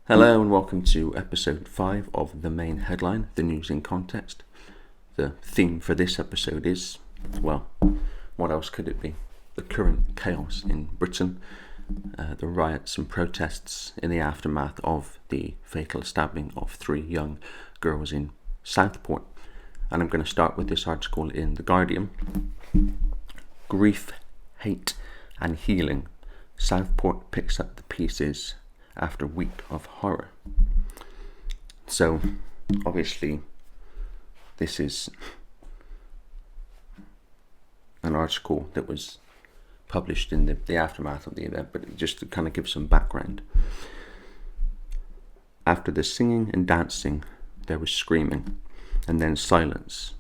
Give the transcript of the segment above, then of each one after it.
Hello and welcome to episode 5 of The Main Headline, the news in context. The theme for this episode is, well, what else could it be? The current chaos in Britain, the riots and protests in the aftermath of the fatal stabbing of 3 young girls in Southport. And I'm going to start with this article in The Guardian. Grief, hate and healing. Southport picks up the pieces after a week of horror. So, obviously, this is an article that was published in the aftermath of the event, but just to kind of give some background. After the singing and dancing, there was screaming, and then silence.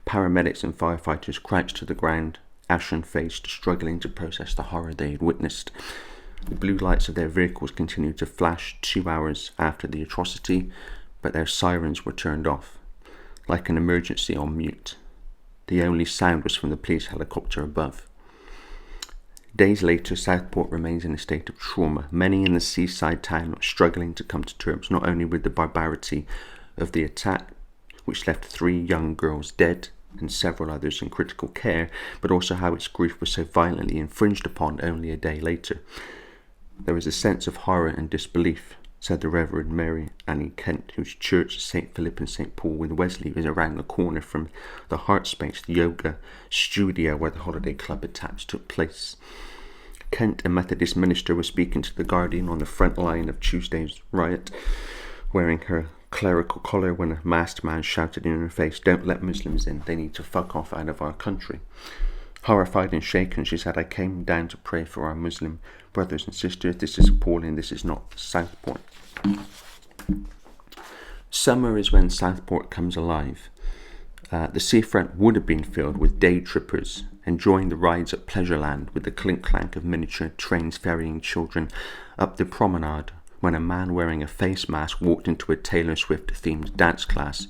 Paramedics and firefighters crouched to the ground, ashen-faced, struggling to process the horror they had witnessed. The blue lights of their vehicles continued to flash 2 hours after the atrocity, but their sirens were turned off, like an emergency on mute. The only sound was from the police helicopter above. Days later, Southport remains in a state of trauma. Many in the seaside town are struggling to come to terms not only with the barbarity of the attack, which left 3 young girls dead and several others in critical care, but also how its grief was so violently infringed upon only a day later. There is a sense of horror and disbelief, said the Reverend Mary Annie Kent, whose church, St. Philip and St. Paul in Wesley, is around the corner from the Heartspace, the yoga studio where the holiday club attacks took place. Kent, a Methodist minister, was speaking to The Guardian on the front line of Tuesday's riot, wearing her clerical collar when a masked man shouted in her face, "Don't let Muslims in, they need to fuck off out of our country." Horrified and shaken, she said, "I came down to pray for our Muslim brothers and sisters. This is appalling. This is not Southport." Summer is when Southport comes alive. The seafront would have been filled with day trippers enjoying the rides at Pleasureland with the clink-clank of miniature trains ferrying children up the promenade when a man wearing a face mask walked into a Taylor Swift-themed dance class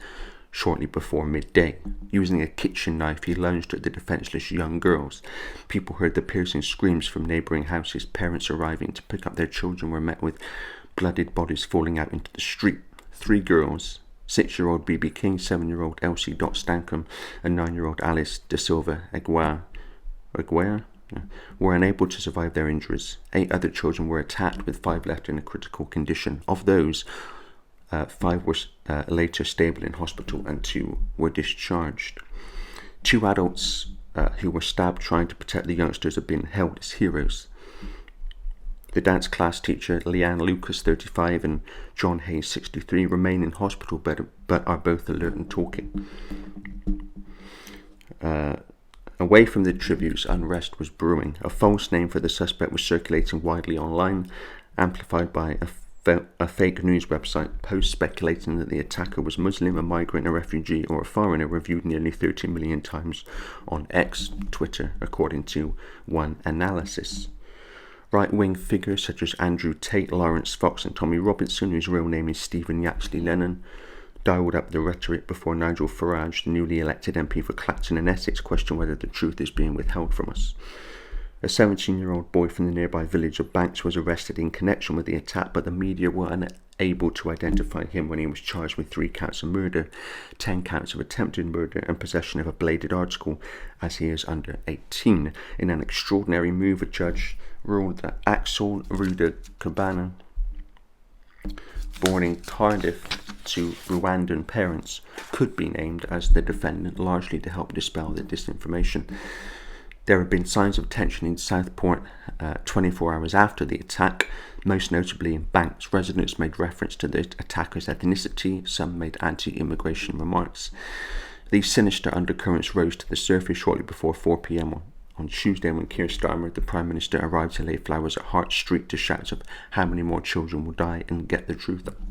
shortly before midday. Using a kitchen knife, he lunged at the defenseless young girls. People heard the piercing screams from neighbouring houses. Parents arriving to pick up their children were met with bloodied bodies falling out into the street. 3 girls, 6-year-old BB King, 7-year-old Elsie Dot Stankham, and 9-year-old Alice De Silva Aguirre, were unable to survive their injuries. 8 other children were attacked, with 5 left in a critical condition. Of those, 5 were later stable in hospital and 2 were discharged. 2 adults who were stabbed trying to protect the youngsters have been held as heroes. The dance class teacher, Leanne Lucas, 35, and John Hayes, 63, remain in hospital but are both alert and talking. Away from the tributes, unrest was brewing. A false name for the suspect was circulating widely online, amplified by a fake news website. Posts speculating that the attacker was Muslim, a migrant, a refugee, or a foreigner were viewed nearly 30 million times on X, Twitter, according to one analysis. Right-wing figures such as Andrew Tate, Lawrence Fox, and Tommy Robinson, whose real name is Stephen Yaxley Lennon, dialed up the rhetoric before Nigel Farage, the newly elected MP for Clacton and Essex, questioned whether the truth is being withheld from us. A 17-year-old boy from the nearby village of Banks was arrested in connection with the attack, but the media were unable to identify him when he was charged with 3 counts of murder, 10 counts of attempted murder, and possession of a bladed article, as he is under 18. In an extraordinary move, a judge ruled that Axel Ruda Cabana, born in Cardiff to Rwandan parents, could be named as the defendant, largely to help dispel the disinformation. There have been signs of tension in Southport 24 hours after the attack, most notably in Banks. Residents made reference to the attacker's ethnicity. Some made anti-immigration remarks. These sinister undercurrents rose to the surface shortly before 4 p.m. on Tuesday when Keir Starmer, the Prime Minister, arrived to lay flowers at Hart Street to shouts of "How many more children will die?" and "Get the truth up."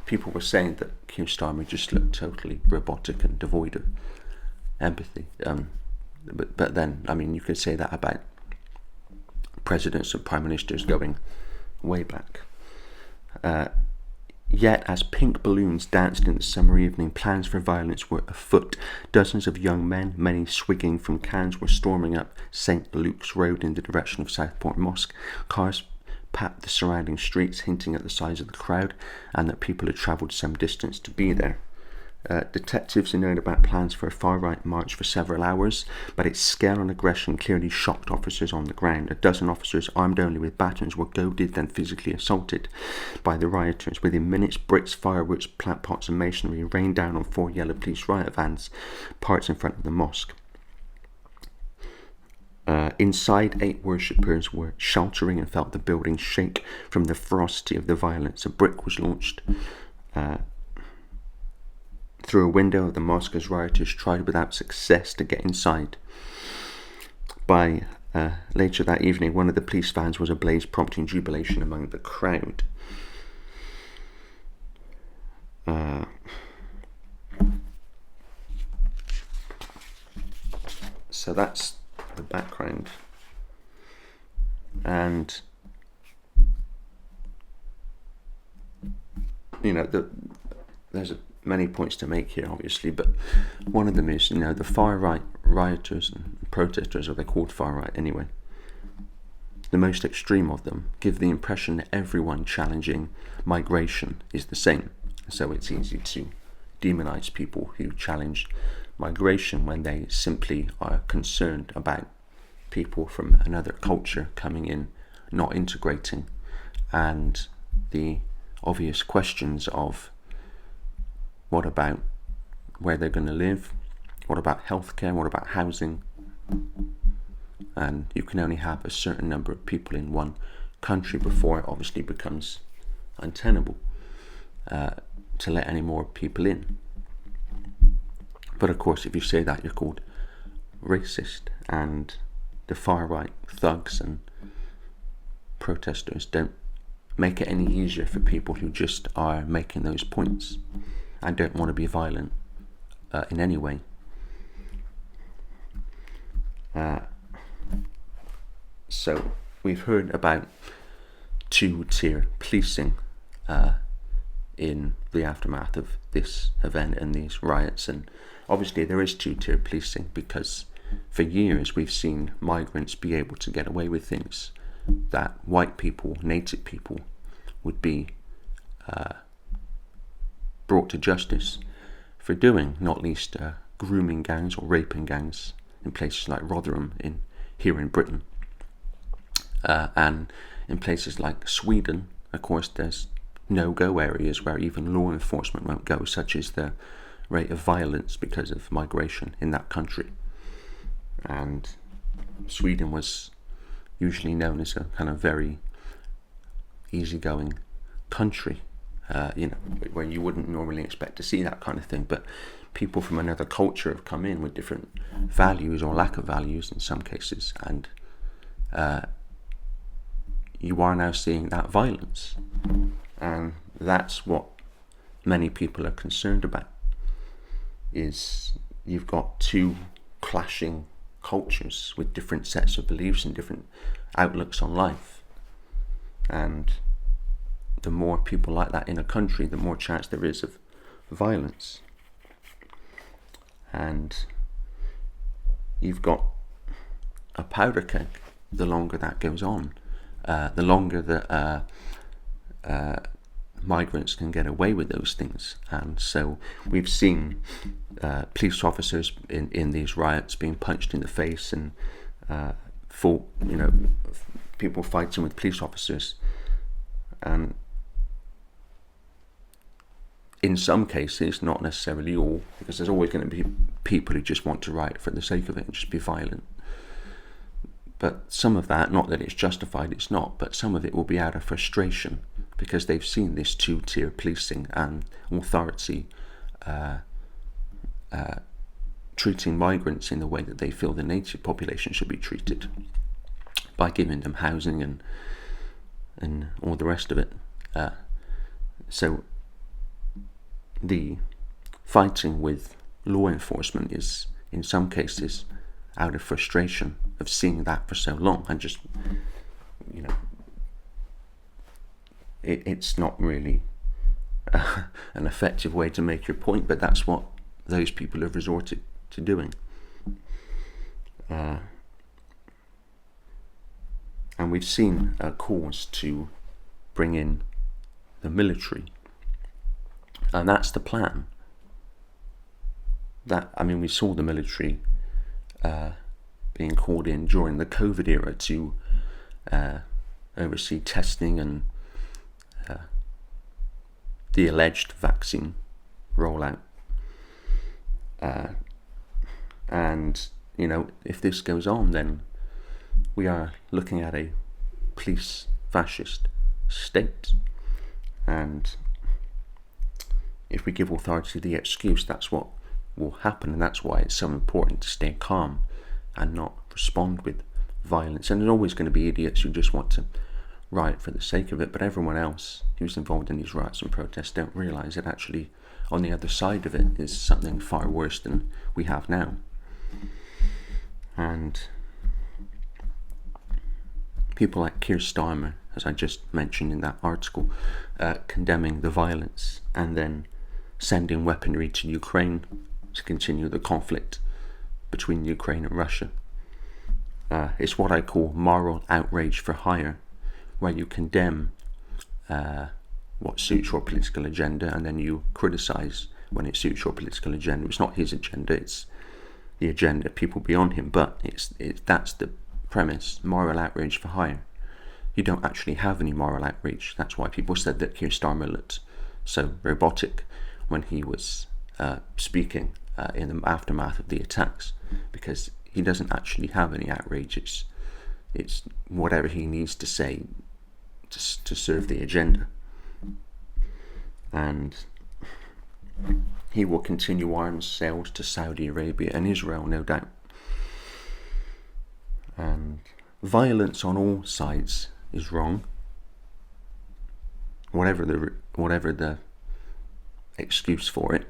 People were saying that Keir Starmer just looked totally robotic and devoid of empathy. But then, I mean, you could say that about presidents and prime ministers going way back. Yet, as pink balloons danced in the summer evening, plans for violence were afoot. Dozens of young men, many swigging from cans, were storming up St. Luke's Road in the direction of Southport Mosque. Cars packed the surrounding streets, hinting at the size of the crowd and that people had travelled some distance to be there. Detectives had known about plans for a far-right march for several hours, but its scale and aggression clearly shocked officers on the ground. A dozen officers, armed only with batons, were goaded and physically assaulted by the rioters. Within minutes, bricks, fireworks, plant pots and masonry rained down on 4 yellow police riot vans parked in front of the mosque. Inside, 8 worshippers were sheltering and felt the building shake from the ferocity of the violence. A brick was launched through a window of the mosque as rioters tried without success to get inside. By later that evening, one of the police vans was ablaze, prompting jubilation among the crowd. So that's the background, and there's many points to make here, obviously, but one of them is, the far right rioters and protesters, or they're called far right anyway, the most extreme of them, give the impression that everyone challenging migration is the same. So it's easy to demonize people who challenge migration when they simply are concerned about people from another culture coming in, not integrating, and the obvious questions of what about where they're going to live, what about healthcare, what about housing, and you can only have a certain number of people in one country before it obviously becomes untenable to let any more people in. But of course, if you say that, you're called racist, and the far right thugs and protesters don't make it any easier for people who just are making those points and don't want to be violent in any way. So we've heard about two-tier policing in the aftermath of this event and these riots, and obviously there is two-tier policing because for years we've seen migrants be able to get away with things that white people, native people, would be brought to justice for doing, not least grooming gangs or raping gangs in places like Rotherham here in Britain. And in places like Sweden, of course, there's no-go areas where even law enforcement won't go, such as the rate of violence because of migration in that country. And Sweden was usually known as a kind of very easygoing country, where you wouldn't normally expect to see that kind of thing. But people from another culture have come in with different values or lack of values in some cases, and you are now seeing that violence. And that's what many people are concerned about, is you've got two clashing cultures with different sets of beliefs and different outlooks on life. And the more people like that in a country, the more chance there is of violence. And you've got a powder keg. The longer that goes on, the longer that migrants can get away with those things. And so we've seen police officers in these riots being punched in the face, and people fighting with police officers. And in some cases, not necessarily all, because there's always going to be people who just want to riot for the sake of it and just be violent. But some of that, not that it's justified, it's not, but some of it will be out of frustration because they've seen this two-tier policing and authority treating migrants in the way that they feel the native population should be treated, by giving them housing and all the rest of it. So the fighting with law enforcement is, in some cases, out of frustration of seeing that for so long, and just, it's not really an effective way to make your point, but that's what those people have resorted to doing. And we've seen calls to bring in the military, and that's the plan. We saw the military being called in during the COVID era to oversee testing and the alleged vaccine rollout. And if this goes on, then we are looking at a police fascist state. And if we give authority the excuse, that's what will happen. And that's why it's so important to stay calm and not respond with violence. And there's always going to be idiots who just want to riot for the sake of it, but everyone else who's involved in these riots and protests don't realise that actually on the other side of it is something far worse than we have now. And people like Keir Starmer, as I just mentioned in that article, condemning the violence and then sending weaponry to Ukraine to continue the conflict between Ukraine and Russia. It's what I call moral outrage for hire, where you condemn what suits your political agenda and then you criticise when it suits your political agenda. It's not his agenda, it's the agenda of people beyond him, but that's the premise, moral outrage for hire. You don't actually have any moral outrage. That's why people said that Keir Starmer looked so robotic when he was speaking in the aftermath of the attacks, because he doesn't actually have any outrage. It's whatever he needs to say to serve the agenda. And he will continue arms sales to Saudi Arabia and Israel, no doubt. And violence on all sides is wrong, whatever the excuse for it.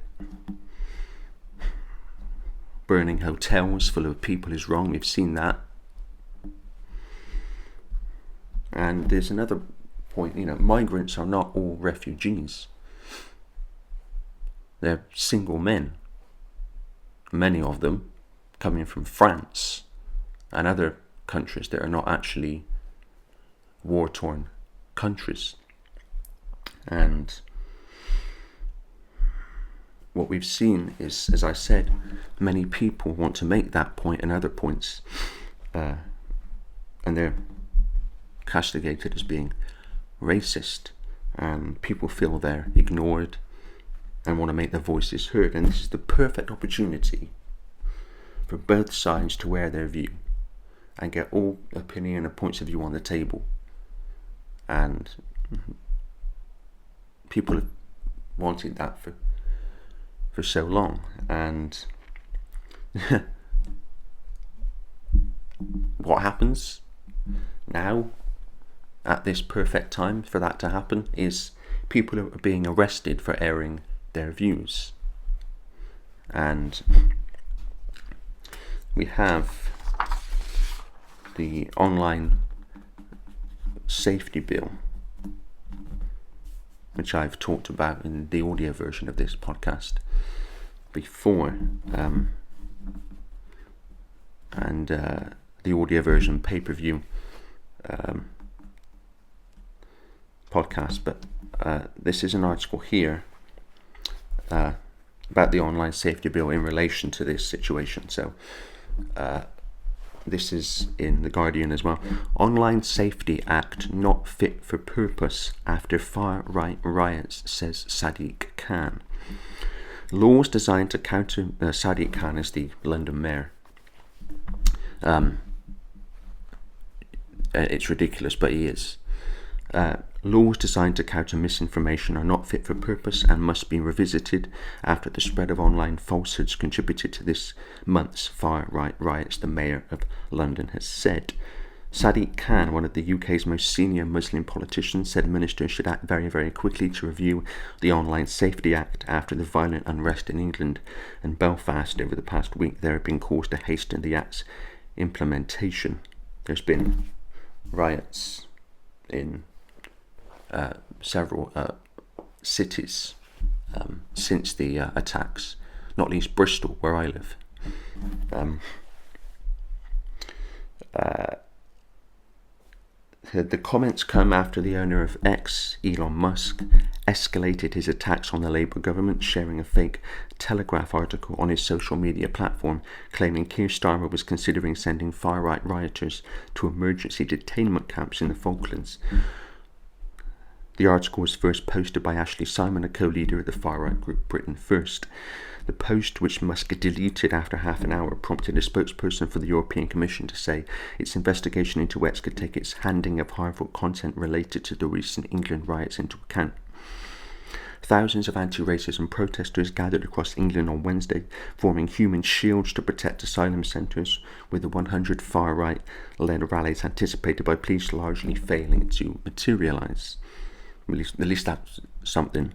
Burning hotels full of people is wrong. We've seen that. And there's another point, migrants are not all refugees. They're single men, many of them coming from France and other countries that are not actually war-torn countries. And what we've seen is, as I said, many people want to make that point and other points, and they're castigated as being racist, and people feel they're ignored and want to make their voices heard. And this is the perfect opportunity for both sides to wear their view and get all opinion and points of view on the table. And people have wanted that for so long. And what happens now at this perfect time for that to happen is people are being arrested for airing their views. And we have the online safety bill, which I've talked about in the audio version of this podcast before, and the audio version pay-per-view podcast. But this is an article here about the online safety bill in relation to this situation. So this is in The Guardian as well. Online Safety Act not fit for purpose after far-right riots, says Sadiq Khan. Laws designed to counter... Sadiq Khan is the London mayor. It's ridiculous, but he is. Laws designed to counter misinformation are not fit for purpose and must be revisited after the spread of online falsehoods contributed to this month's far-right riots, the Mayor of London has said. Sadiq Khan, one of the UK's most senior Muslim politicians, said ministers should act very, very quickly to review the Online Safety Act after the violent unrest in England and Belfast over the past week. There have been calls to hasten the Act's implementation. There's been riots in several cities since the attacks, not least Bristol, where I live. The comments come after the owner of X, Elon Musk, escalated his attacks on the Labour government, sharing a fake Telegraph article on his social media platform, claiming Keir Starmer was considering sending far-right rioters to emergency detainment camps in the Falklands. The article was first posted by Ashley Simon, a co-leader of the far-right group Britain First. The post, which Musk deleted after half an hour, prompted a spokesperson for the European Commission to say its investigation into X could take its handling of harmful content related to the recent England riots into account. Thousands of anti-racism protesters gathered across England on Wednesday, forming human shields to protect asylum centres, with the 100 far-right-led rallies anticipated by police largely failing to materialise. At least that's something.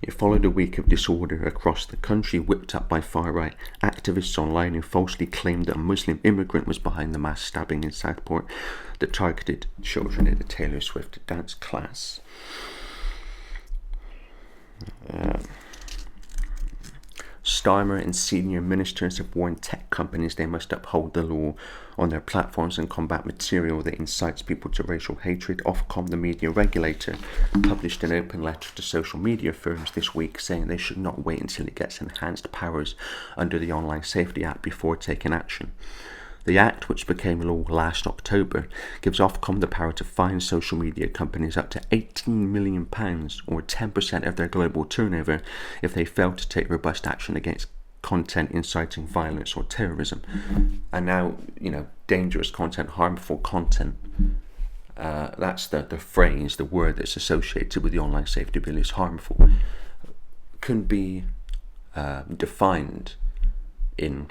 It followed a week of disorder across the country, whipped up by far-right activists online who falsely claimed that a Muslim immigrant was behind the mass stabbing in Southport that targeted children at a Taylor Swift dance class. Starmer and senior ministers have warned tech companies they must uphold the law on their platforms and combat material that incites people to racial hatred. Ofcom, the media regulator, published an open letter to social media firms this week saying they should not wait until it gets enhanced powers under the Online Safety Act before taking action. The Act, which became law last October, gives Ofcom the power to fine social media companies up to £18 million, or 10% of their global turnover, if they fail to take robust action against content inciting violence or terrorism. And now, dangerous content, harmful content, that's the phrase, the word that's associated with the Online Safety Bill is harmful, can be defined in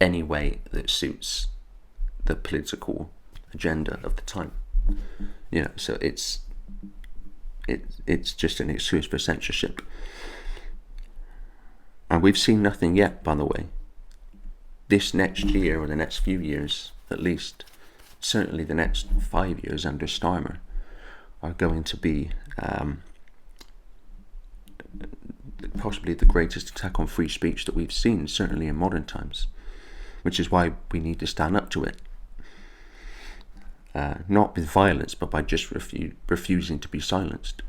any way that suits the political agenda of the time. So it's just an excuse for censorship. And we've seen nothing yet, by the way. This next year, or the next few years, at least, certainly the next 5 years under Starmer, are going to be possibly the greatest attack on free speech that we've seen, certainly in modern times. Which is why we need to stand up to it. Not with violence, but by just refusing to be silenced.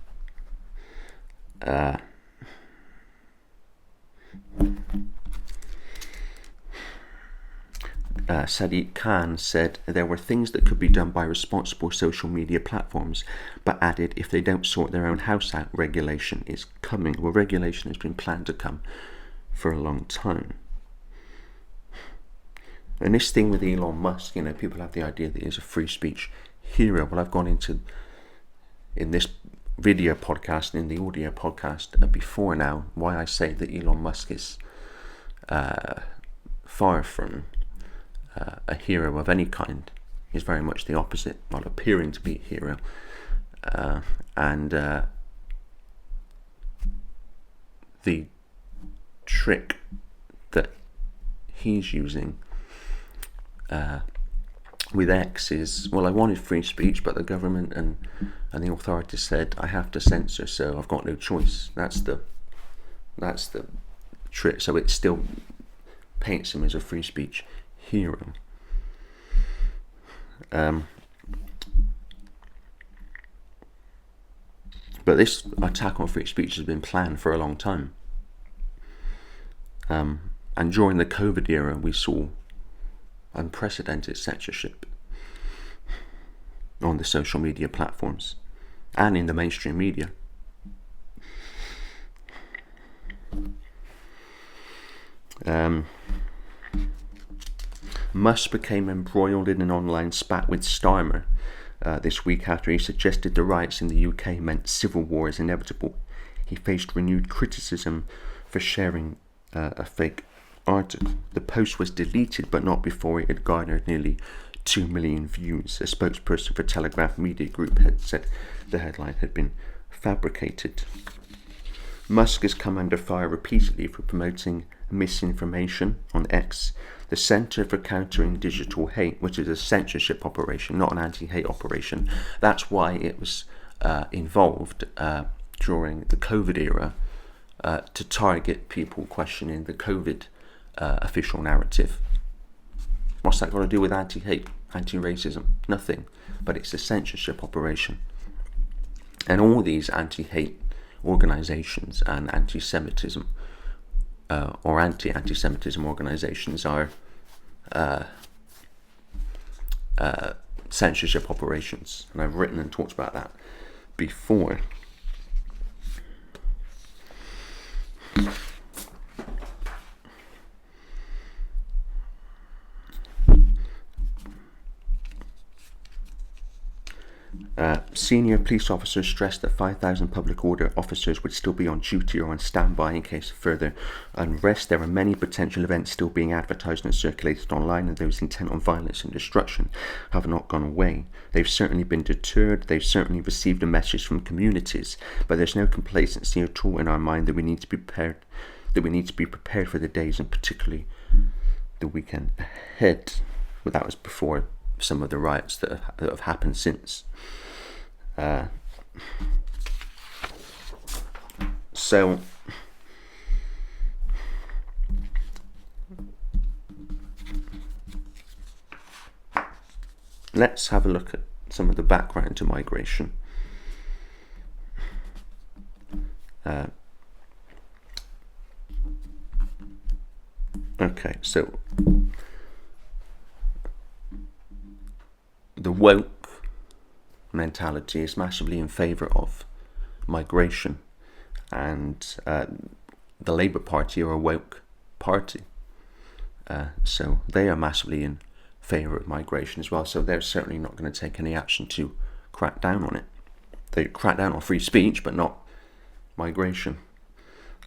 Sadiq Khan said there were things that could be done by responsible social media platforms, but added if they don't sort their own house out, regulation is coming. Well, regulation has been planned to come for a long time. And this thing with Elon Musk, people have the idea that he's a free speech hero. Well, I've gone into, in this video podcast and in the audio podcast before now, why I say that Elon Musk is far from a hero of any kind. He's very much the opposite, while appearing to be a hero. And the trick that he's using with X is, well, I wanted free speech, but the government and the authorities said I have to censor, so I've got no choice. That's the trick. So it still paints him as a free speech hero. But this attack on free speech has been planned for a long time. And during the COVID era, we saw unprecedented censorship on the social media platforms and in the mainstream media. Musk became embroiled in an online spat with Starmer this week after he suggested the riots in the UK meant civil war is inevitable. He faced renewed criticism for sharing a fake article. The post was deleted, but not before it had garnered nearly 2 million views. A spokesperson for Telegraph Media Group had said the headline had been fabricated. Musk has come under fire repeatedly for promoting misinformation on X, the Centre for Countering Digital Hate, which is a censorship operation, not an anti-hate operation. That's why it was involved during the COVID era to target people questioning the COVID official narrative. What's that got to do with anti-hate? anti-racism, nothing, but it's a censorship operation. And all these anti-hate organizations and anti-Semitism or anti-Semitism organizations are censorship operations, and I've written and talked about that before. Senior police officers stressed that 5,000 public order officers would still be on duty or on standby in case of further unrest. There are many potential events still being advertised and circulated online, and those intent on violence and destruction have not gone away. They've certainly been deterred, they've certainly received a message from communities, but there's no complacency at all in our mind that we need to be prepared for the days and particularly the weekend ahead. Well, that was before some of the riots that have happened since. So let's have a look at some of the background to migration. Okay, so the woke mentality is massively in favour of migration, and the Labour Party are a woke party, so they are massively in favour of migration as well, so they're certainly not going to take any action to crack down on it. They crack down on free speech but not migration.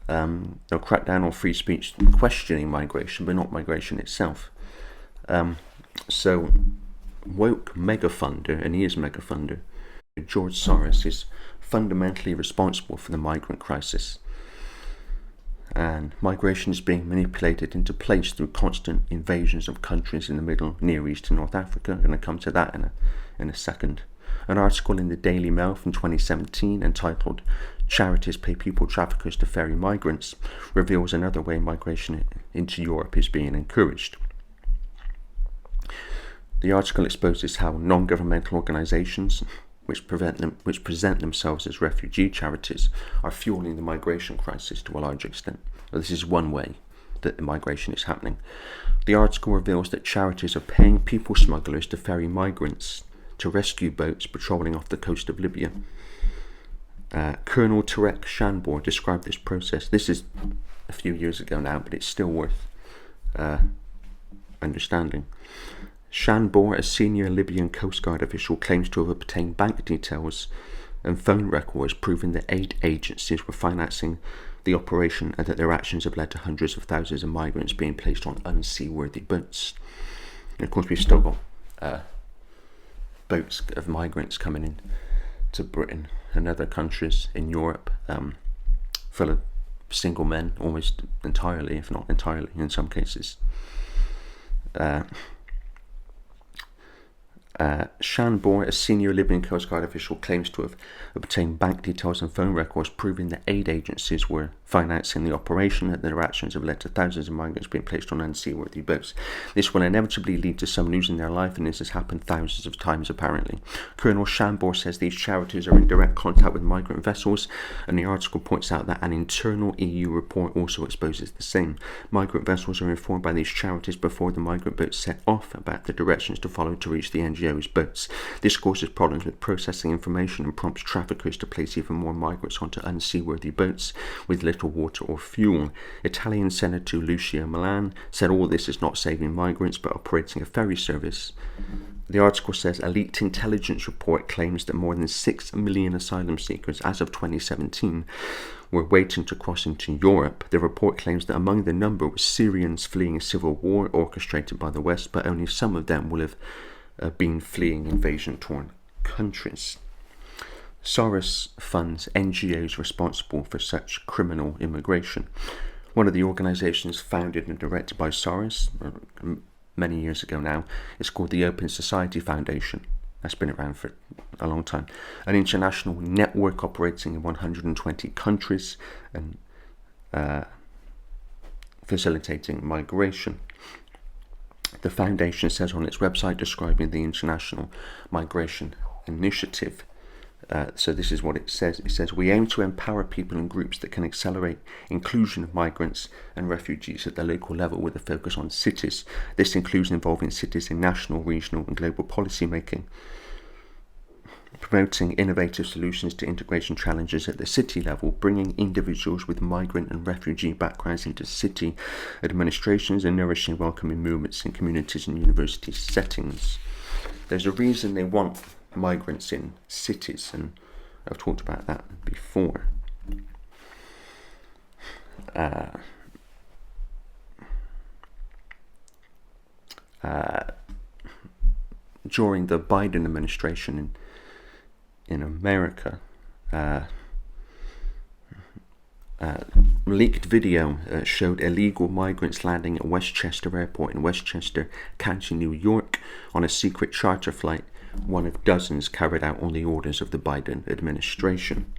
They'll crack down on free speech questioning migration but not migration itself. So woke mega funder, and he is mega funder, George Soros, is fundamentally responsible for the migrant crisis, and migration is being manipulated into place through constant invasions of countries in the Middle, Near East and North Africa. I'm going to come to that in a second. An article in the Daily Mail from 2017 entitled "Charities Pay People Traffickers to Ferry Migrants" reveals another way migration into Europe is being encouraged. The article exposes how non-governmental organisations, which present themselves as refugee charities, are fueling the migration crisis to a large extent. Well, this is one way that the migration is happening. The article reveals that charities are paying people smugglers to ferry migrants to rescue boats patrolling off the coast of Libya. Colonel Tarek Shanbor described this process. This is a few years ago now, but it's still worth understanding. Shanbor, a senior Libyan Coast Guard official, claims to have obtained bank details and phone records proving that aid agencies were financing the operation and that their actions have led to hundreds of thousands of migrants being placed on unseaworthy boats. And of course, we've still got boats of migrants coming in to Britain and other countries in Europe, full of single men, almost entirely, if not entirely in some cases. Shanbor, a senior Libyan Coast Guard official, claims to have obtained bank details and phone records proving that aid agencies were financing the operation and that their actions have led to thousands of migrants being placed on unseaworthy boats. This will inevitably lead to some losing their life, and this has happened thousands of times apparently. Colonel Shanbor says these charities are in direct contact with migrant vessels, and the article points out that an internal EU report also exposes the same. Migrant vessels are informed by these charities before the migrant boats set off about the directions to follow to reach the NGO's boats. This causes problems with processing information and prompts traffickers to place even more migrants onto unseaworthy boats with little water or fuel. Italian Senator Lucio Milan said all this is not saving migrants but operating a ferry service. The article says a leaked intelligence report claims that more than 6 million asylum seekers as of 2017 were waiting to cross into Europe. The report claims that among the number were Syrians fleeing a civil war orchestrated by the West, but only some of them will have been fleeing invasion-torn countries. Soros funds NGOs responsible for such criminal immigration. One of the organisations founded and directed by Soros many years ago now is called the Open Society Foundation. That's been around for a long time. An international network operating in 120 countries and facilitating migration. The foundation says on its website, describing the International Migration Initiative, so this is what it says. It says, we aim to empower people and groups that can accelerate inclusion of migrants and refugees at the local level with a focus on cities. This includes involving cities in national, regional and global policy making, promoting innovative solutions to integration challenges at the city level, bringing individuals with migrant and refugee backgrounds into city administrations, and nourishing welcoming movements in communities and university settings. There's a reason they want migrants in cities, and I've talked about that before. During the Biden administration in America, leaked video showed illegal migrants landing at Westchester Airport in Westchester County, New York, on a secret charter flight, one of dozens carried out on the orders of the Biden administration.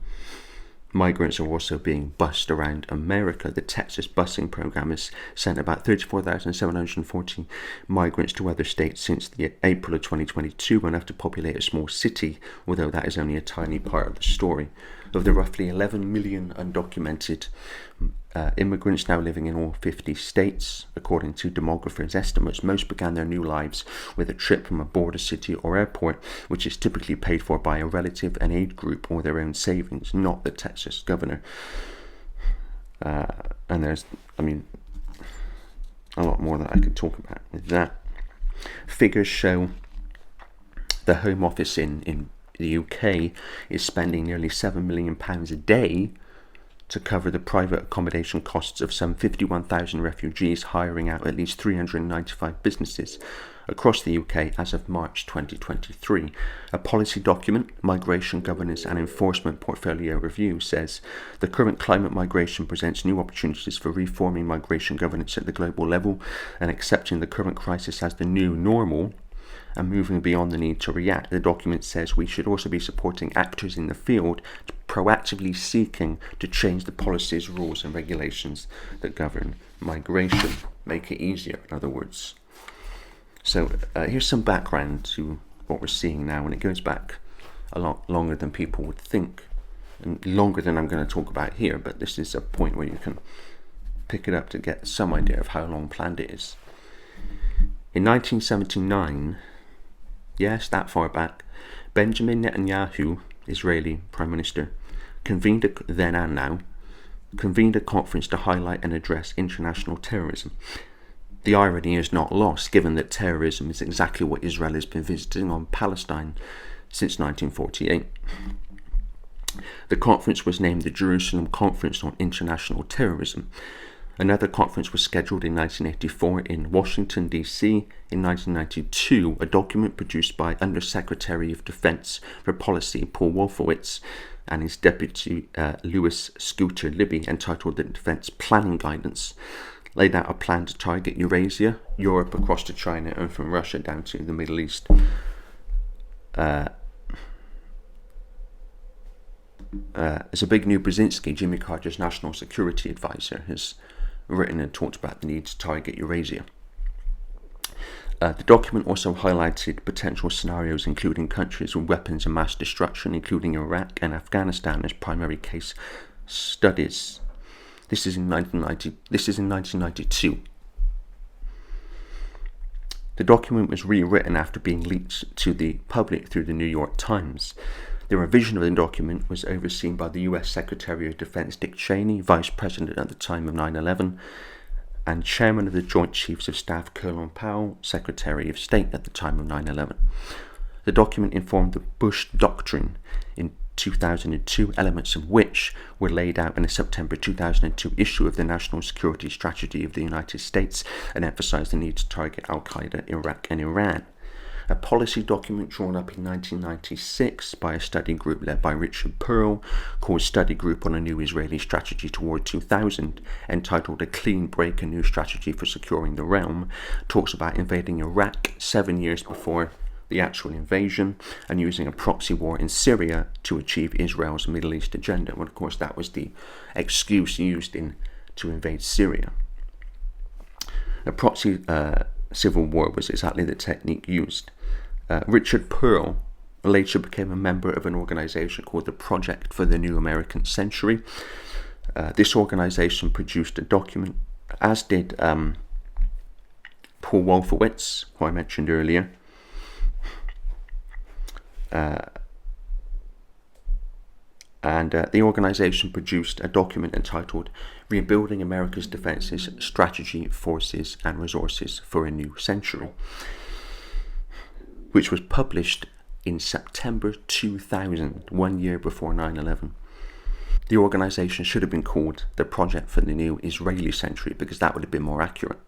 Migrants are also being bussed around America. The Texas busing program has sent about 34,740 migrants to other states since the April of 2022, enough to populate a small city, although that is only a tiny part of the story. Of the roughly 11 million undocumented immigrants now living in all 50 states, according to demographers' estimates, most began their new lives with a trip from a border city or airport, which is typically paid for by a relative, an aid group, or their own savings, not the Texas governor. And there's, a lot more that I could talk about with that. Figures show the Home Office in the UK is spending nearly £7 million a day to cover the private accommodation costs of some 51,000 refugees, hiring out at least 395 businesses across the UK as of March 2023. A policy document, Migration Governance and Enforcement Portfolio Review, says the current climate migration presents new opportunities for reforming migration governance at the global level and accepting the current crisis as the new normal and moving beyond the need to react. The document says we should also be supporting actors in the field, proactively seeking to change the policies, rules and regulations that govern migration. Make it easier, in other words. So here's some background to what we're seeing now, and it goes back a lot longer than people would think, and longer than I'm going to talk about here, but this is a point where you can pick it up to get some idea of how long planned it is. In 1979, yes, that far back, Benjamin Netanyahu, Israeli Prime Minister, convened a conference to highlight and address international terrorism. The irony is not lost, given that terrorism is exactly what Israel has been visiting on Palestine since 1948. The conference was named the Jerusalem Conference on International Terrorism. Another conference was scheduled in 1984 in Washington, D.C. In 1992, a document produced by Undersecretary of Defense for Policy Paul Wolfowitz and his deputy Louis Scooter Libby, entitled the Defense Planning Guidance, laid out a plan to target Eurasia, Europe across to China, and from Russia down to the Middle East. Zbigniew Brzezinski, Jimmy Carter's national security advisor, has written and talked about the need to target Eurasia. The document also highlighted potential scenarios including countries with weapons of mass destruction, including Iraq and Afghanistan, as primary case studies. This is in 1992. The document was rewritten after being leaked to the public through the New York Times. The revision of the document was overseen by the US Secretary of Defense Dick Cheney, Vice President at the time of 9/11, and Chairman of the Joint Chiefs of Staff Colin Powell, Secretary of State at the time of 9/11. The document informed the Bush Doctrine in 2002, elements of which were laid out in a September 2002 issue of the National Security Strategy of the United States, and emphasized the need to target Al-Qaeda, Iraq and Iran. A policy document drawn up in 1996 by a study group led by Richard Pearl, called Study Group on a New Israeli Strategy Toward 2000, entitled A Clean Break, a New Strategy for Securing the Realm, talks about invading Iraq 7 years before the actual invasion and using a proxy war in Syria to achieve Israel's Middle East agenda. Well, of course, that was the excuse used to invade Syria. A proxy civil war was exactly the technique used. Richard Pearl later became a member of an organization called the Project for the New American Century. This organization produced a document, as did Paul Wolfowitz, who I mentioned earlier. The organization produced a document entitled Rebuilding America's Defenses, Strategy, Forces and Resources for a New Century, which was published in September 2000, 1 year before 9/11. The organization should have been called the Project for the New Israeli Century because that would have been more accurate.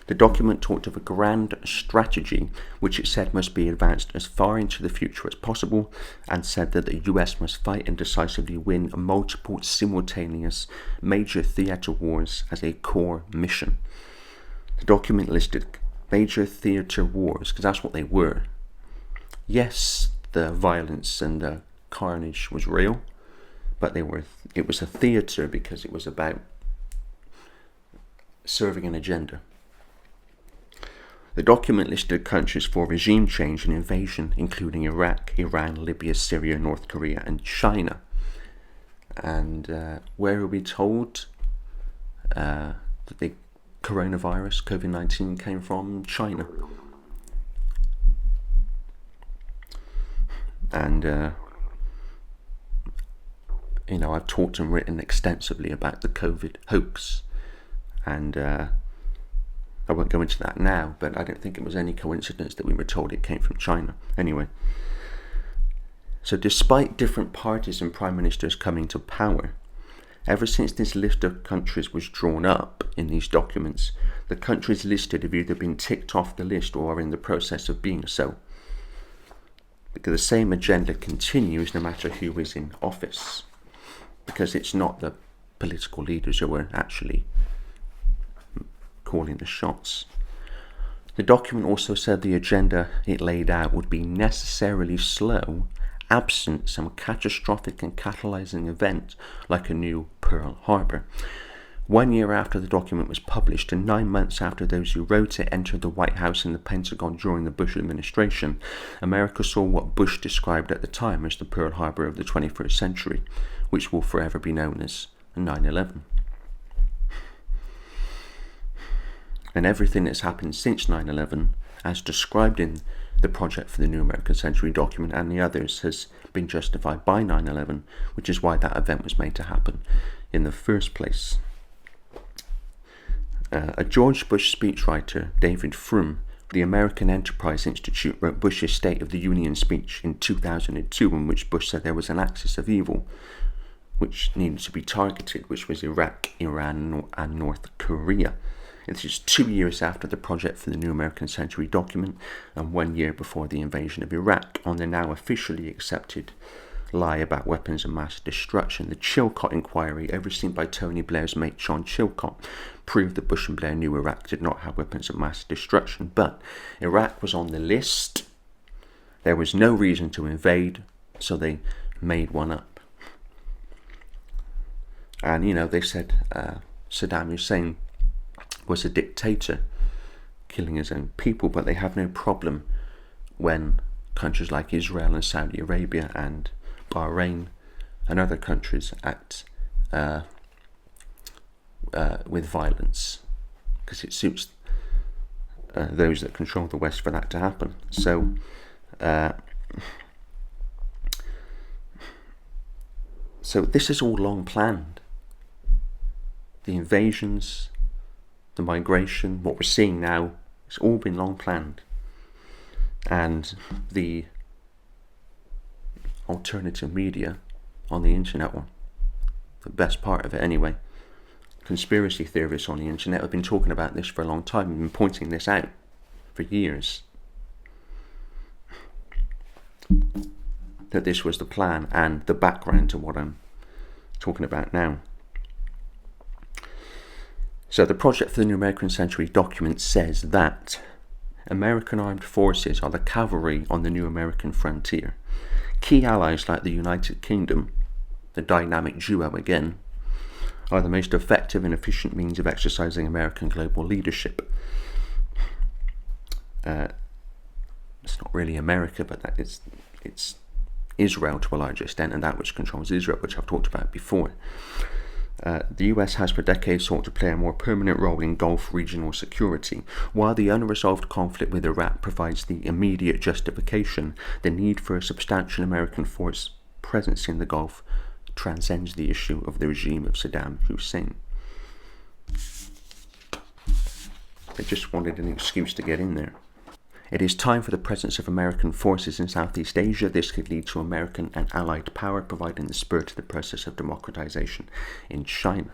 The document talked of a grand strategy which it said must be advanced as far into the future as possible, and said that the US must fight and decisively win multiple simultaneous major theatre wars as a core mission. The document listed major theatre wars because that's what they were. Yes, the violence and the carnage was real, but it was a theatre because it was about serving an agenda. The document listed countries for regime change and invasion, including Iraq, Iran, Libya, Syria, North Korea, and China. And where are we told that the coronavirus, COVID-19, came from? China. And, I've talked and written extensively about the COVID hoax. And I won't go into that now, but I don't think it was any coincidence that we were told it came from China. Anyway, so despite different parties and prime ministers coming to power, ever since this list of countries was drawn up in these documents, the countries listed have either been ticked off the list or are in the process of being so. Because the same agenda continues no matter who is in office. Because it's not the political leaders who are actually calling the shots. The document also said the agenda it laid out would be necessarily slow, absent some catastrophic and catalyzing event like a new Pearl Harbor. 1 year after the document was published and 9 months after those who wrote it entered the White House and the Pentagon during the Bush administration, America saw what Bush described at the time as the Pearl Harbor of the 21st century, which will forever be known as 9/11. And everything that's happened since 9/11, as described in the Project for the New American Century document and the others, has been justified by 9/11, which is why that event was made to happen in the first place. A George Bush speechwriter, David Frum, the American Enterprise Institute, wrote Bush's State of the Union speech in 2002, in which Bush said there was an axis of evil which needed to be targeted, which was Iraq, Iran, and North Korea. It is 2 years after the Project for the New American Century document and 1 year before the invasion of Iraq, on the now officially accepted lie about weapons of mass destruction. The Chilcot inquiry, overseen by Tony Blair's mate John Chilcot, proved that Bush and Blair knew Iraq did not have weapons of mass destruction, but Iraq was on the list. There was no reason to invade, so they made one up. And, they said Saddam Hussein was a dictator, killing his own people, but they have no problem when countries like Israel and Saudi Arabia and Bahrain and other countries act with violence, because it suits those that control the West for that to happen. So this is all long planned. The invasions, the migration, what we're seeing now, it's all been long planned. And the alternative media on the internet one, the best part of it anyway, conspiracy theorists on the internet have been talking about this for a long time and been pointing this out for years. That this was the plan and the background to what I'm talking about now. So the Project for the New American Century document says that American armed forces are the cavalry on the new American frontier. Key allies like the United Kingdom, the dynamic duo again, are the most effective and efficient means of exercising American global leadership. it's not really America, but that it's Israel to a large extent, and that which controls Israel, which I've talked about before. The US has for decades sought to play a more permanent role in Gulf regional security. While the unresolved conflict with Iraq provides the immediate justification, the need for a substantial American force presence in the Gulf transcends the issue of the regime of Saddam Hussein. They just wanted an excuse to get in there. It is time for the presence of American forces in Southeast Asia. This could lead to American and allied power, providing the spur to the process of democratization in China.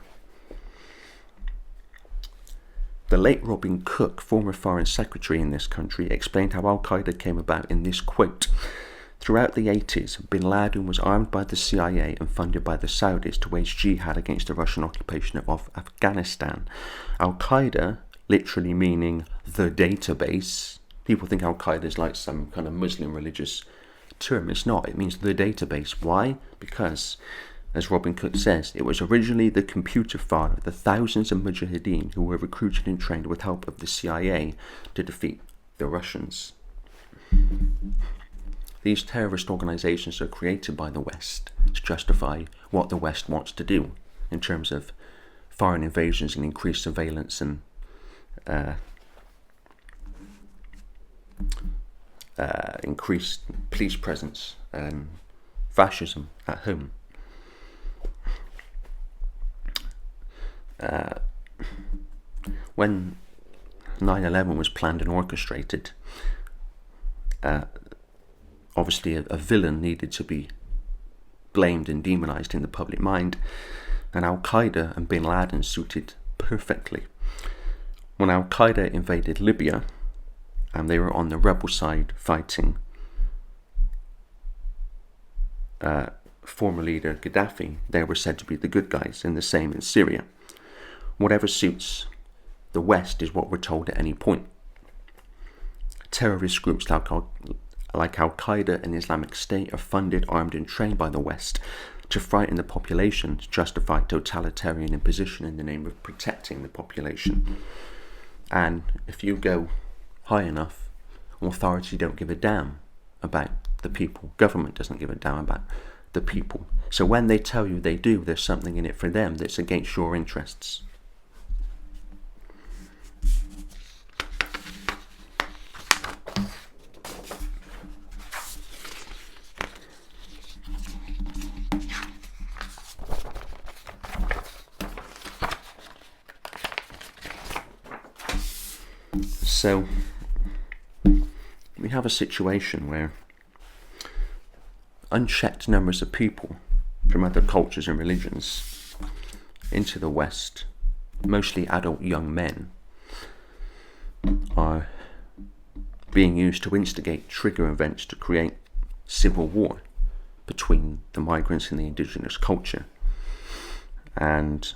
The late Robin Cook, former foreign secretary in this country, explained how Al-Qaeda came about in this quote: "Throughout the 80s, bin Laden was armed by the CIA and funded by the Saudis to wage jihad against the Russian occupation of Afghanistan. Al-Qaeda, literally meaning the database," people think Al-Qaeda is like some kind of Muslim religious term. It's not. It means the database. Why? Because, as Robin Cook says, it was originally the computer file of the thousands of mujahideen who were recruited and trained with help of the CIA to defeat the Russians. These terrorist organizations are created by the West to justify what the West wants to do in terms of foreign invasions and increased surveillance and increased police presence and fascism at home. When 9/11 was planned and orchestrated, obviously a villain needed to be blamed and demonized in the public mind, and Al-Qaeda and bin Laden suited perfectly. When Al-Qaeda invaded Libya, and they were on the rebel side fighting former leader Gaddafi, they were said to be the good guys, and the same in Syria. Whatever suits the West is what we're told at any point. Terrorist groups like Al-Qaeda and Islamic State are funded, armed and trained by the West to frighten the population, to justify totalitarian imposition in the name of protecting the population. And if you go high enough, authority don't give a damn about the people. Government doesn't give a damn about the people. So when they tell you they do, there's something in it for them that's against your interests. So we have a situation where unchecked numbers of people from other cultures and religions into the West, mostly adult young men, are being used to instigate trigger events to create civil war between the migrants and the indigenous culture. And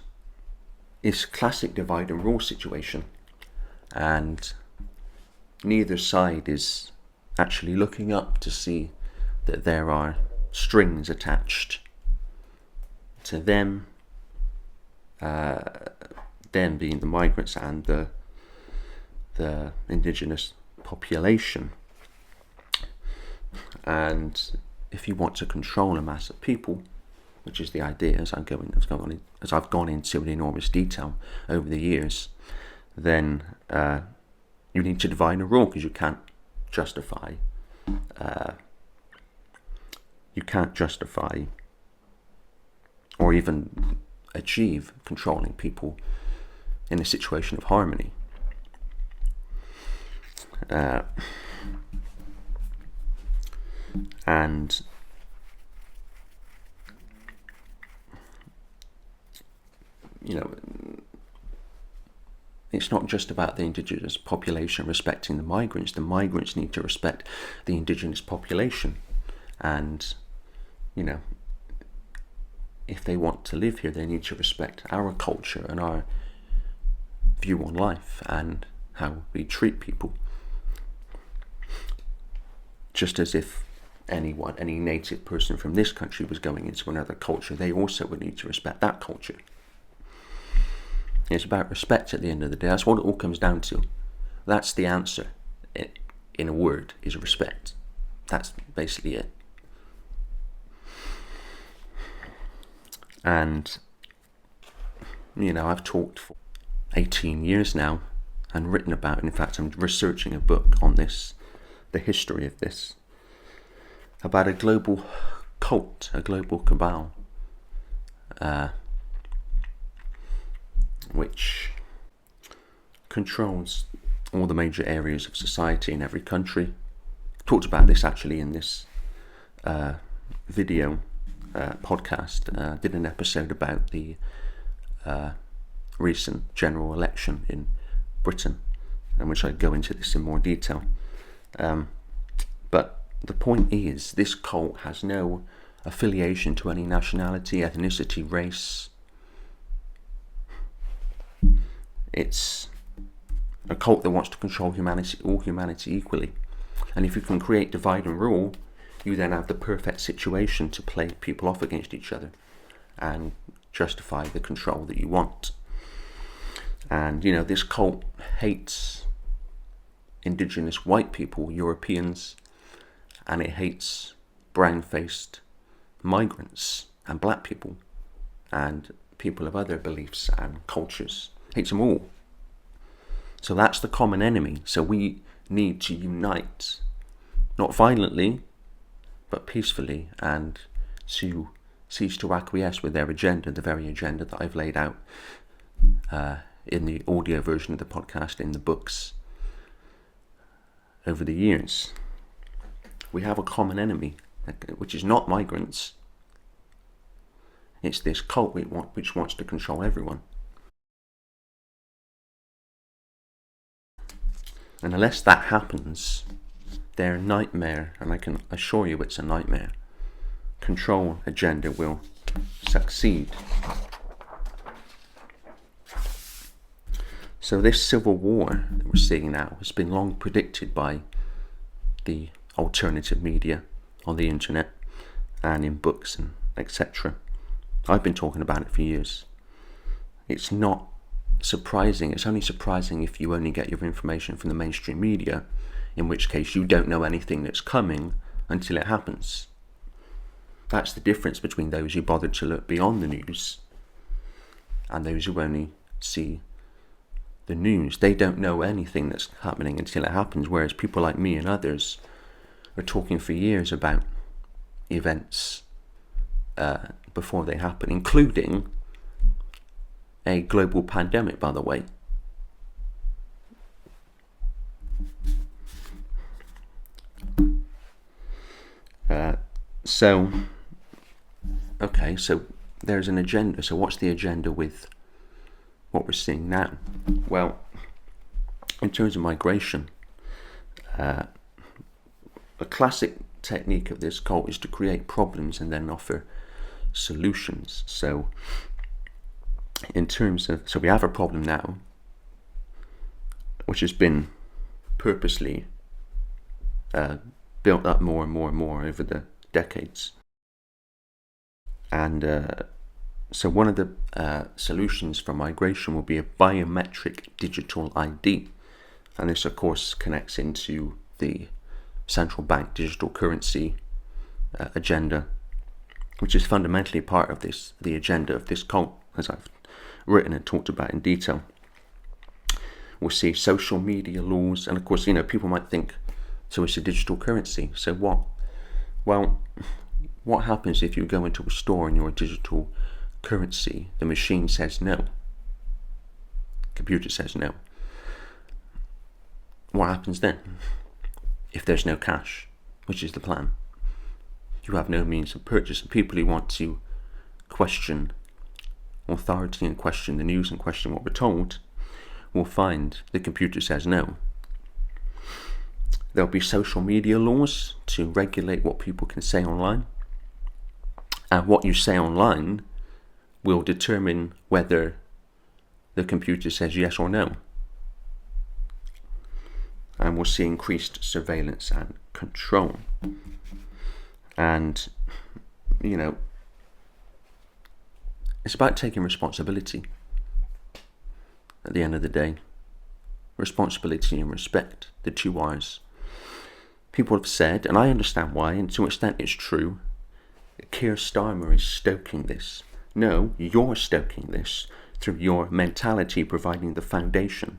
it's a classic divide and rule situation, and neither side is actually looking up to see that there are strings attached to them, them being the migrants and the indigenous population. And if you want to control a mass of people, which is the idea, as I've gone into in enormous detail over the years, then you need to divide and rule, because you can't justify or even achieve controlling people in a situation of harmony. And you know, it's not just about the indigenous population respecting the migrants. The migrants need to respect the indigenous population. And, you know, if they want to live here, they need to respect our culture and our view on life and how we treat people. Just as if any native person from this country was going into another culture, they also would need to respect that culture. It's about respect at the end of the day. That's what it all comes down to. That's the answer. in a word, is respect. That's basically it. And, I've talked for 18 years now and written about it. In fact, I'm researching a book on this, the history of this, about a global cult, a global cabal, which controls all the major areas of society in every country. Talked about this actually in this video podcast. Did an episode about the recent general election in Britain, in which I go into this in more detail. But the point is, this cult has no affiliation to any nationality, ethnicity, race. It's a cult that wants to control all humanity equally. And if you can create divide and rule, you then have the perfect situation to play people off against each other and justify the control that you want. And, this cult hates indigenous white people, Europeans, and it hates brown-faced migrants and black people and people of other beliefs and cultures. Hates them all. So that's the common enemy. So we need to unite, not violently, but peacefully, and to cease to acquiesce with their agenda, the very agenda that I've laid out in the audio version of the podcast, in the books, over the years. We have a common enemy, which is not migrants. It's this cult which wants to control everyone. And unless that happens, their nightmare, and I can assure you it's a nightmare, control agenda will succeed. So this civil war that we're seeing now has been long predicted by the alternative media on the internet and in books and etc. I've been talking about it for years. It's not surprising. It's only surprising if you only get your information from the mainstream media, in which case you don't know anything that's coming until it happens. That's the difference between those who bother to look beyond the news and those who only see the news. They don't know anything that's happening until it happens, whereas people like me and others are talking for years about events before they happen, including a global pandemic, by the way. So there's an agenda. So what's the agenda with what we're seeing now? Well, in terms of migration, a classic technique of this cult is to create problems and then offer solutions. So we have a problem now, which has been purposely built up more and more and more over the decades. And so one of the solutions for migration will be a biometric digital ID. And this, of course, connects into the central bank digital currency agenda, which is fundamentally part of the agenda of this cult, as I've written and talked about in detail. We'll see social media laws, and of course, people might think, so it's a digital currency, so what? Well, what happens if you go into a store and you're a digital currency? The machine says no. Computer says no. What happens then? If there's no cash, which is the plan, you have no means of purchase. And people who want to question authority and question the news and question what we're told will find the computer says no. There'll be social media laws to regulate what people can say online. And what you say online will determine whether the computer says yes or no. And we'll see increased surveillance and control. And, it's about taking responsibility at the end of the day. Responsibility and respect, the two R's. People have said, and I understand why, and to an extent it's true, Keir Starmer is stoking this. No, you're stoking this through your mentality providing the foundation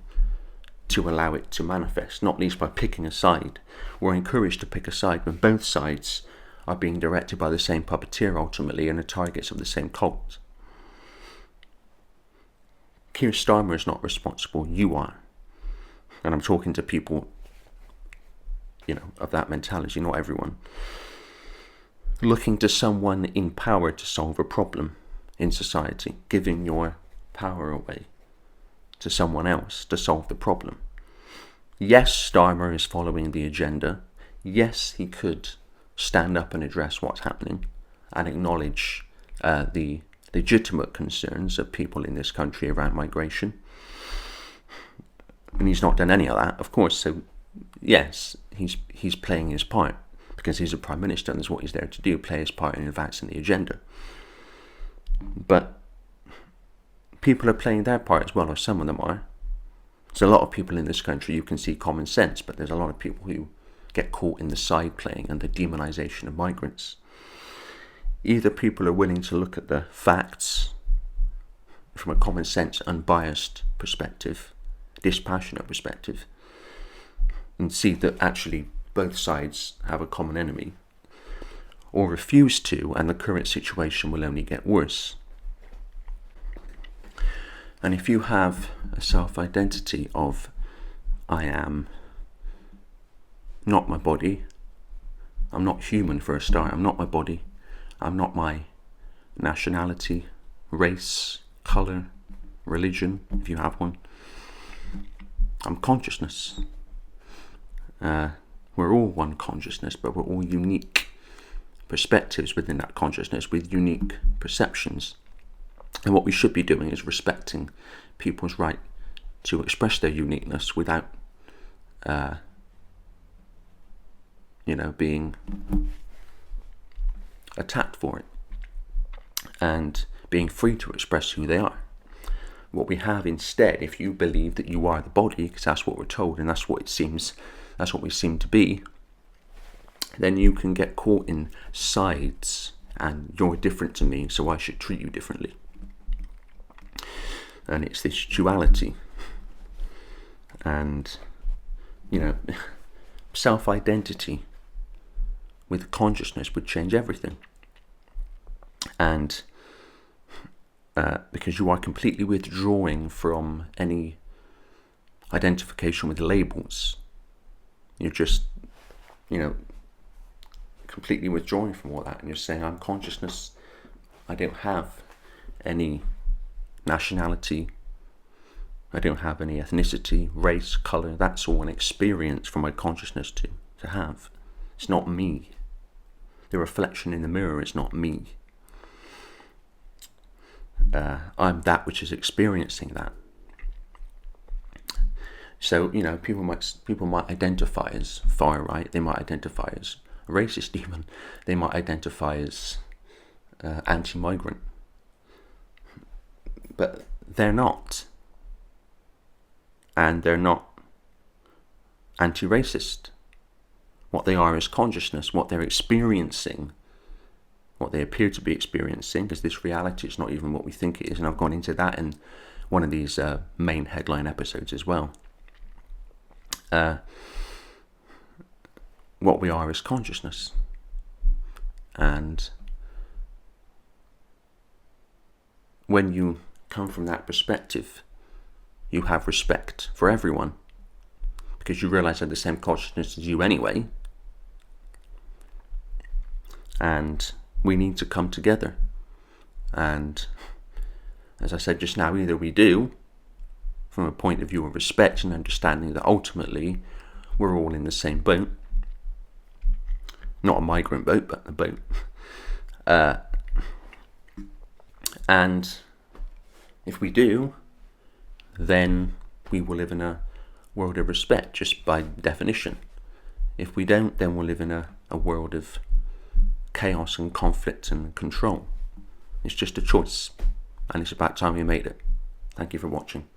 to allow it to manifest, not least by picking a side. We're encouraged to pick a side when both sides are being directed by the same puppeteer ultimately and are targets of the same cult. Keir Starmer is not responsible, you are. And I'm talking to people, of that mentality, not everyone. Looking to someone in power to solve a problem in society, giving your power away to someone else to solve the problem. Yes, Starmer is following the agenda. Yes, he could stand up and address what's happening and acknowledge the legitimate concerns of people in this country around migration. And he's not done any of that, of course. So, yes, he's playing his part because he's a Prime Minister and that's what he's there to do, play his part in advancing the agenda. But people are playing their part as well, or some of them are. There's a lot of people in this country, you can see common sense, but there's a lot of people who get caught in the side playing and the demonization of migrants. Either people are willing to look at the facts from a common sense, unbiased perspective, dispassionate perspective, and see that actually both sides have a common enemy, or refuse to, and the current situation will only get worse. And if you have a self-identity of, I am not my body, I'm not human for a start, I'm not my body, I'm not my nationality, race, colour, religion, if you have one, I'm consciousness. We're all one consciousness, but we're all unique perspectives within that consciousness with unique perceptions. And what we should be doing is respecting people's right to express their uniqueness without, being attacked for it, and being free to express who they are. What we have instead, if you believe that you are the body, because that's what we're told and that's what we seem to be, then you can get caught in sides and you're different to me, so I should treat you differently. And it's this duality. And, self-identity with consciousness would change everything. And because you are completely withdrawing from any identification with labels. You're just, completely withdrawing from all that, and you're saying, I'm consciousness. I don't have any nationality. I don't have any ethnicity, race, colour. That's all an experience for my consciousness to have. It's not me. The reflection in the mirror is not me. I'm that which is experiencing that. So, people might identify as far right. They might identify as a racist even. They might identify as anti-migrant. But they're not. And they're not anti-racist. What they are is consciousness. What they're experiencing, what they appear to be experiencing, because this reality is not even what we think it is. And I've gone into that in one of these main headline episodes as well. What we are is consciousness. And when you come from that perspective, you have respect for everyone, because you realize they're the same consciousness as you anyway. And we need to come together. And as I said just now, either we do, from a point of view of respect and understanding that ultimately we're all in the same boat. Not a migrant boat, but a boat. And if we do, then we will live in a world of respect, just by definition. If we don't, then we'll live in a world of chaos and conflict and control. It's just a choice, and it's about time we made it. Thank you for watching.